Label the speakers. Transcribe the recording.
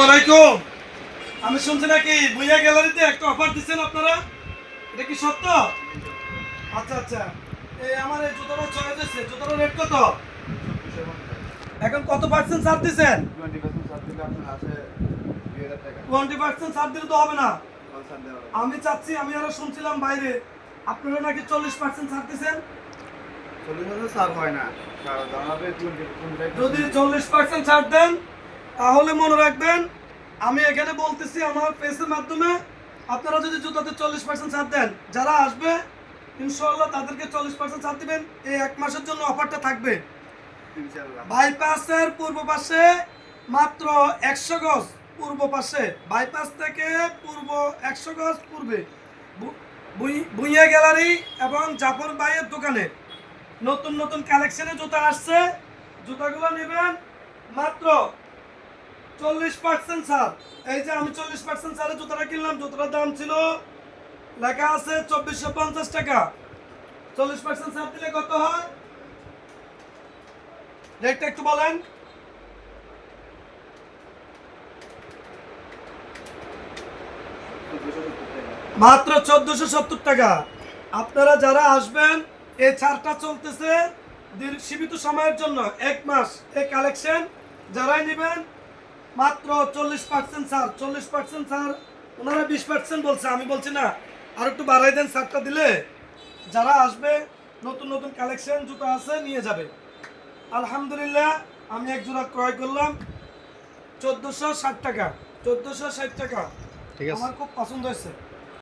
Speaker 1: আলাইকুম। আমি শুনছি নাকি ভুইয়া গ্যালারিতে একটা অফার দিচ্ছেন আপনারা, এটা কি সত্য? আচ্ছা আচ্ছা, এই আমার এই জুতোটা চয়েস হয়েছে, জুতোটার রেট কত? এখন কত পার্সেন্ট ছাড় দিচ্ছেন? 20% ছাড় দিলে তো হবে না। আমি চাচ্ছি, আমি আরো শুনছিলাম বাইরে আপনারা নাকি 40% ছাড় দিচ্ছেন। যদি 40% ছাড় দেন তাহলে মনে রাখবেন, আমি এখানে বলতেছি আমার পেজের মাধ্যমে, আপনারা যদি জুতাতে 40% ছাড় দেন, যারা আসবে ইনশাআল্লাহ তাদেরকে 40% ছাড় দিবেন। এই 1 মাসের জন্য অফারটা থাকবে। বাইপাসের পূর্ব পাশে মাত্র 100 গজ পূর্ব পাশে, বাইপাস থেকে পূর্ব 100 গজ পূর্বে ভুইয়া গ্যালারি এবং জাফর ভাইয়ের দোকানে নতুন নতুন কালেকশনে জুতা আসছে। জুতাগুলো নেবেন মাত্র 40% ছাড়। এই যে আমি 40% ছাড়ে জুতাটা কিনলাম, জুতাটার দাম ছিল, লেখা আছে 2450 টাকা। 40% ছাড় দিলে কত হয় রেটটা একটু বলেন। মাত্র 1470 টাকা। আপনারা যারা আসবেন, এই ছাড়টা চলতেছে সীমিত সময়ের জন্য, 1 মাস। এই কালেকশন যারাই নেবেন মাত্র 40% ছাড়। 40% ছাড়, ওনারা 20% বলছে, আমি বলছি না, আর একটু বাড়াই দেন ছাড়টা দিলে যারা আসবে নতুন নতুন কালেকশন জুতো আছে নিয়ে যাবে। আলহামদুলিল্লাহ, আমি এক জোড়া ক্রয় করলাম 1460 টাকা। 1460 টাকা,
Speaker 2: ঠিক আছে।
Speaker 1: আমার খুব পছন্দ হয়েছে।